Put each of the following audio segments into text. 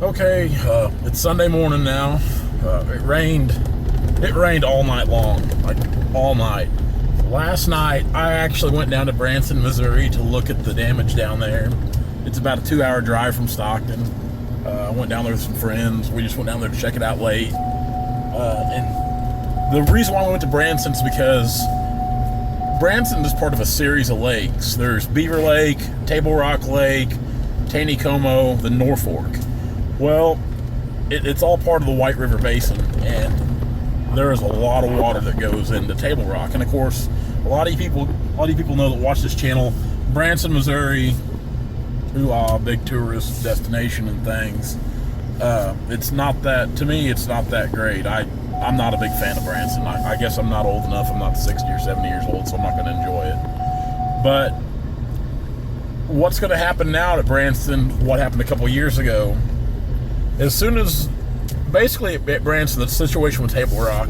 Okay, it's Sunday morning now. It rained. It rained all night long, like all night. Last night, I actually went down to Branson, Missouri to look at the damage down there. It's about a 2-hour drive from Stockton. I went down there with some friends. We just went down there to check it out late. And the reason why we went to Branson is because Branson is part of a series of lakes. There's Beaver Lake, Table Rock Lake, Taneycomo, the North Fork. Well, it's all part of the White River Basin, and there is a lot of water that goes into Table Rock. And of course, a lot of people know that watch this channel. Branson, Missouri, big tourist destination and things. It's not that, to me, it's not that great. I'm not a big fan of Branson. I guess I'm not old enough. I'm not 60 or 70 years old, so I'm not going to enjoy it. But what's going to happen now at Branson, what happened a couple years ago, as soon as, basically at Branson, the situation with Table Rock,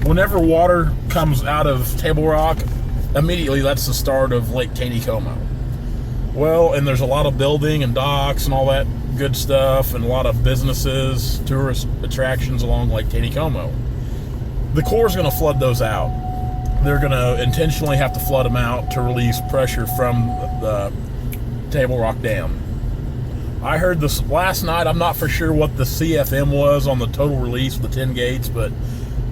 whenever water comes out of Table Rock, immediately that's the start of Lake Taneycomo. Well, and there's a lot of building and docks and all that good stuff, and a lot of businesses, tourist attractions along Lake Taneycomo. The Corps is going to flood those out. They're going to intentionally have to flood them out to release pressure from the Table Rock Dam. I heard this last night. I'm not for sure what the CFM was on the total release of the 10 gates, but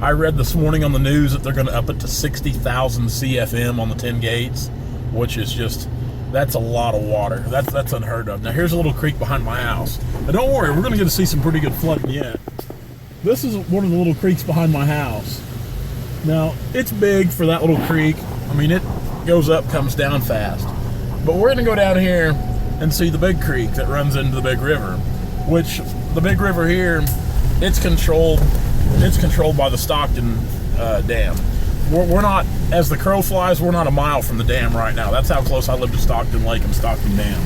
I read this morning on the news that they're going to up it to 60,000 CFM on the 10 gates, which is just, that's a lot of water. That's unheard of. Now here's a little creek behind my house. But don't worry, we're going to get to see some pretty good flooding yet. This is one of the little creeks behind my house. Now, it's big for that little creek. I mean, it goes up, comes down fast. But we're going to go down here and see the big creek that runs into the big river, which the big river here, it's controlled by the Stockton dam. We're not, as the crow flies, we're not a mile from the dam right now. That's how close I live to Stockton Lake and Stockton Dam.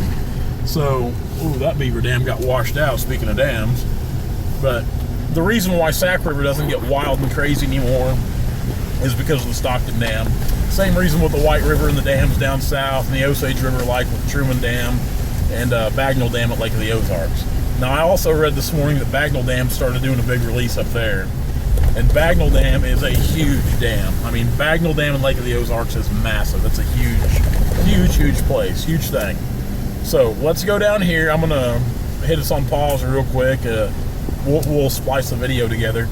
So, that beaver dam got washed out, speaking of dams. But the reason why Sac River doesn't get wild and crazy anymore is because of the Stockton Dam. Same reason with the White River and the dams down south, and the Osage River, like with Truman Dam and Bagnell Dam at Lake of the Ozarks. Now, I also read this morning that Bagnell Dam started doing a big release up there. And Bagnell Dam is a huge dam. I mean, Bagnell Dam and Lake of the Ozarks is massive. It's a huge place, huge thing. So let's go down here. I'm gonna hit us on pause real quick. We'll splice the video together.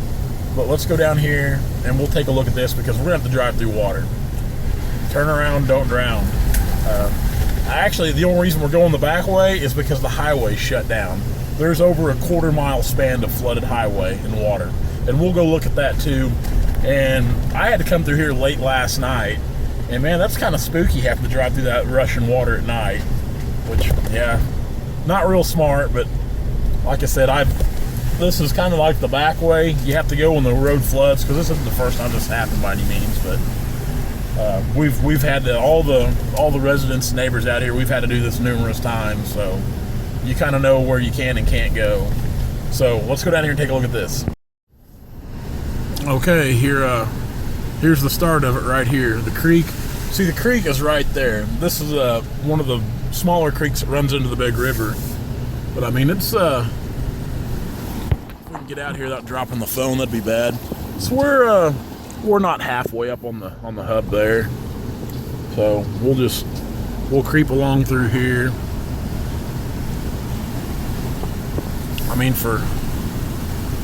But let's go down here and we'll take a look at this, because we're gonna have to drive through water. Turn around, don't drown. Actually, the only reason we're going the back way is because the highway's shut down. There's over a quarter-mile span of flooded highway and water. And we'll go look at that too. And I had to come through here late last night, and man, that's kind of spooky having to drive through that rushing water at night, which, yeah, not real smart. But like I said, this is kind of like the back way. You have to go when the road floods, because this isn't the first time this happened by any means. But we've had all the residents and neighbors out here, we've had to do this numerous times, so you kind of know where you can and can't go. So let's go down here and take a look at this. Okay, here's the start of it right here. The creek. See, the creek is right there. This is one of the smaller creeks that runs into the big river. But I mean, it's if we can get out here without dropping the phone, that'd be bad. So we're not halfway up on the hub there. So we'll creep along through here. I mean, for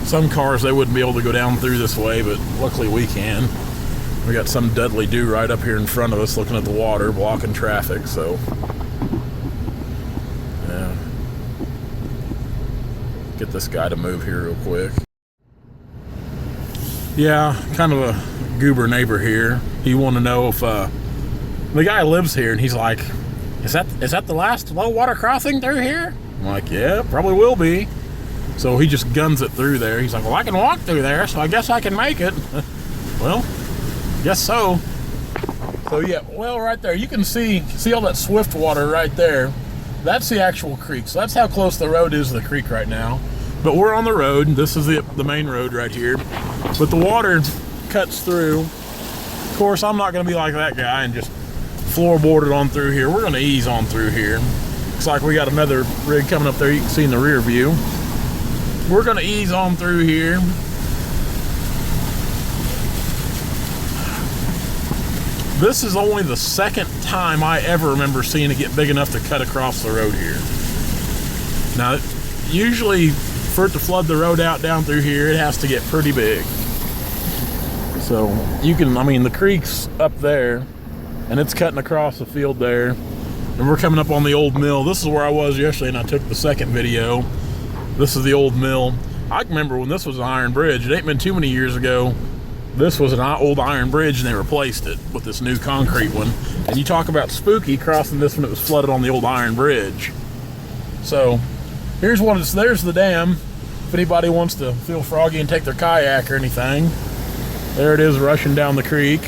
some cars, they wouldn't be able to go down through this way, but luckily we can. We got some Dudley Do right up here in front of us looking at the water, blocking traffic, so yeah. Get this guy to move here real quick. Yeah, kind of a goober neighbor here. He wanted to know if the guy lives here, and he's like, is that the last low water crossing through here? I'm like, yeah, probably will be. So he just guns it through there. He's like, well, I can walk through there, so I guess I can make it. Well, guess so. So yeah, well, right there, you can see all that swift water right there. That's the actual creek. So that's how close the road is to the creek right now. But we're on the road. This is the main road right here. But the water cuts through. Of course, I'm not going to be like that guy and just floorboard it on through here. We're going to ease on through here. Looks like we got another rig coming up there. You can see in the rear view. we're gonna ease on through here. This is only the second time I ever remember seeing it get big enough to cut across the road here. Now, usually for it to flood the road out down through here, it has to get pretty big. So you can, I mean, the creek's up there and it's cutting across the field there. And we're coming up on the old mill. This is where I was yesterday and I took the second video. This is the old mill. I remember when this was an iron bridge. It ain't been too many years ago. This was an old iron bridge and they replaced it with this new concrete one. And you talk about spooky crossing this when it was flooded on the old iron bridge. So here's what it's, there's the dam. If anybody wants to feel froggy and take their kayak or anything. There it is rushing down the creek.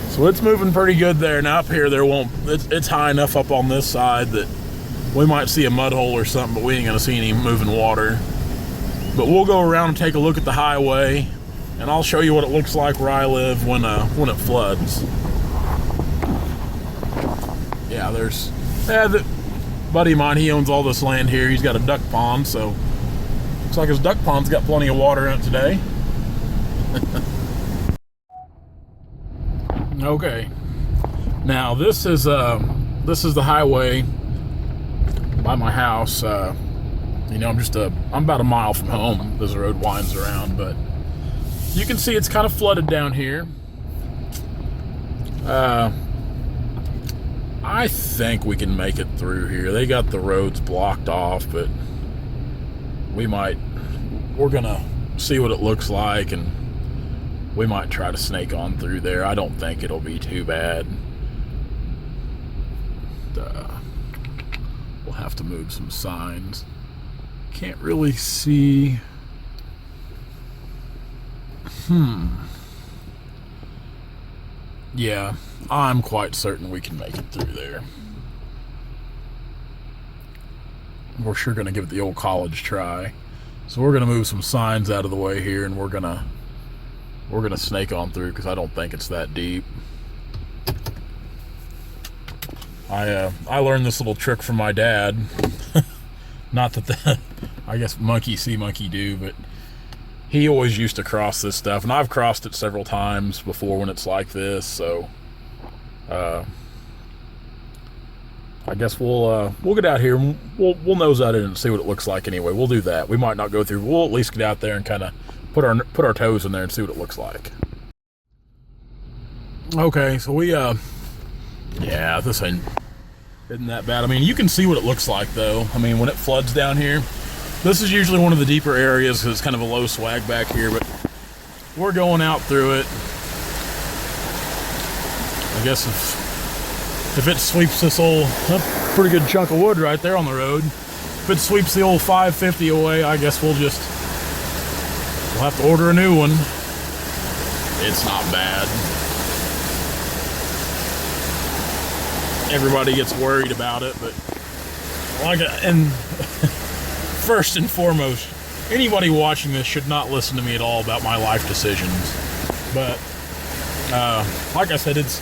So it's moving pretty good there. Now up here there won't, it's high enough up on this side that we might see a mud hole or something, but we ain't gonna see any moving water. But we'll go around and take a look at the highway, and I'll show you what it looks like where I live when it floods. Yeah, there's the buddy of mine, he owns all this land here. He's got a duck pond, so looks like his duck pond's got plenty of water in it today. Okay, now this is the highway by my house. You know, I'm about a mile from home as the road winds around, but you can see it's kind of flooded down here. I think we can make it through here. They got the roads blocked off, but we're gonna see what it looks like, and we might try to snake on through there. I don't think it'll be too bad. We'll have to move some signs. Can't really see. Yeah, I'm quite certain we can make it through there. We're sure gonna give it the old college try. So we're gonna move some signs out of the way here, and we're gonna snake on through because I don't think it's that deep. I learned this little trick from my dad. Not that I guess monkey see, monkey do, but he always used to cross this stuff, and I've crossed it several times before when it's like this. So I guess we'll get out here and we'll nose out it and see what it looks like anyway. We'll do that. We might not go through. We'll at least get out there and kind of put our toes in there and see what it looks like. Okay, so we yeah, this isn't that bad. I mean, you can see what it looks like though. I mean, when it floods down here, this is usually one of the deeper areas because it's kind of a low swag back here, but we're going out through it. I guess if it sweeps this old, pretty good chunk of wood right there on the road, if it sweeps the old 550 away, I guess we'll have to order a new one. It's not bad. Everybody gets worried about it, but and first and foremost, anybody watching this should not listen to me at all about my life decisions. But like I said, it's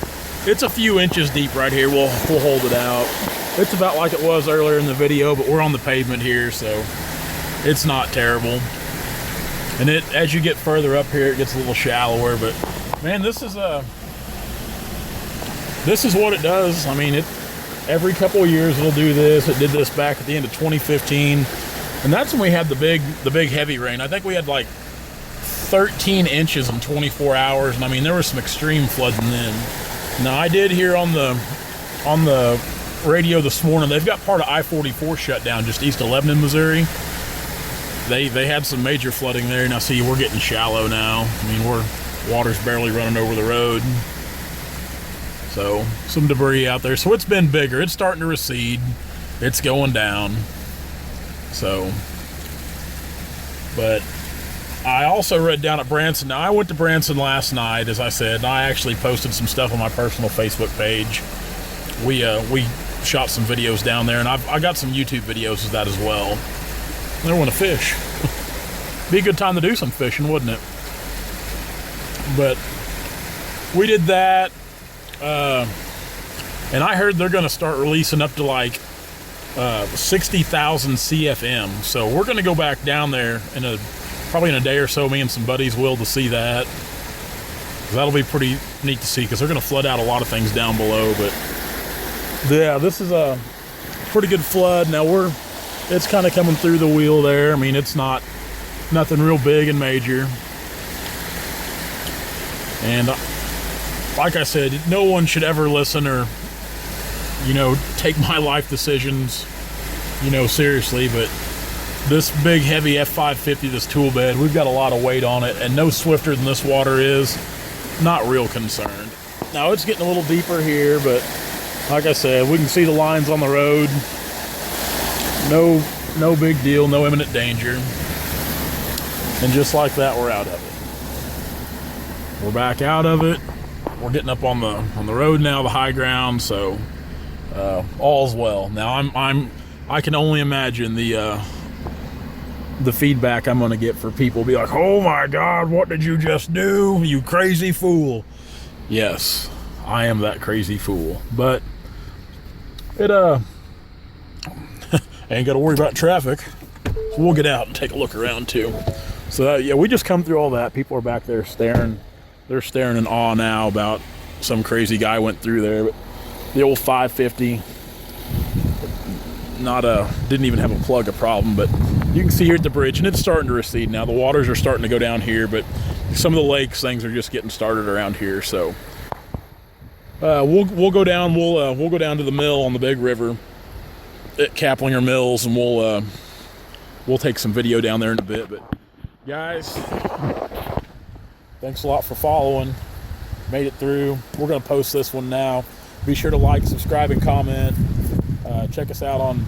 a few inches deep right here. We'll hold it out. It's about like it was earlier in the video, but we're on the pavement here, so it's not terrible. And as you get further up here, it gets a little shallower. But man, this is what it does. I mean, every couple of years it'll do this. It did this back at the end of 2015, and that's when we had the big heavy rain. I think we had like 13 inches in 24 hours, and I mean there was some extreme flooding then. Now I did hear on the radio this morning they've got part of I-44 shut down just east of Lebanon, Missouri. They had some major flooding there. Now see, we're getting shallow now. I mean, water's barely running over the road. So some debris out there. So it's been bigger. It's starting to recede. It's going down. So, but I also read down at Branson. Now I went to Branson last night, as I said, and I actually posted some stuff on my personal Facebook page. We shot some videos down there, and I got some YouTube videos of that as well. I want to fish. Be a good time to do some fishing, wouldn't it? But we did that. And I heard they're going to start releasing up to like 60,000 CFM. So we're going to go back down there probably in a day or so. Me and some buddies will, to see that. That'll be pretty neat to see, because they're going to flood out a lot of things down below. But yeah, this is a pretty good flood. Now it's kind of coming through the wheel there. I mean, it's nothing real big and major. And like I said, no one should ever listen or, take my life decisions, seriously. But this big, heavy F550, this tool bed, we've got a lot of weight on it, and no swifter than this water is. Not real concerned. Now it's getting a little deeper here, but like I said, we can see the lines on the road. No big deal, no imminent danger. And just like that, we're out of it. We're back out of it. We're getting up on the road now, the high ground, so all's well. Now I can only imagine the feedback I'm gonna get for people. Be like, oh my God, what did you just do, you crazy fool? Yes, I am that crazy fool, but it ain't gotta worry about traffic. So we'll get out and take a look around too. So yeah, we just come through all that. People are back there staring. They're staring in awe now about some crazy guy went through there. But the old 550, didn't even have a plug a problem. But you can see here at the bridge, and it's starting to recede now. The waters are starting to go down here, but some of the lakes, things are just getting started around here. So we'll go down. We'll go down to the mill on the big river at Kaplinger Mills, and we'll take some video down there in a bit. But guys, thanks a lot for following. Made it through. We're going to post this one now. Be sure to like, subscribe, and comment. Check us out on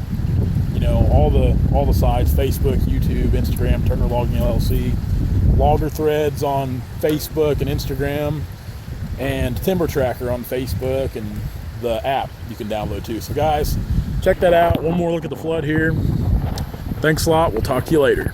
all the sites: Facebook, YouTube, Instagram, Turner Logging LLC, Logger Threads on Facebook and Instagram, and Timber Tracker on Facebook, and the app you can download too. So guys, check that out. One more look at the flood here. Thanks a lot. We'll talk to you later.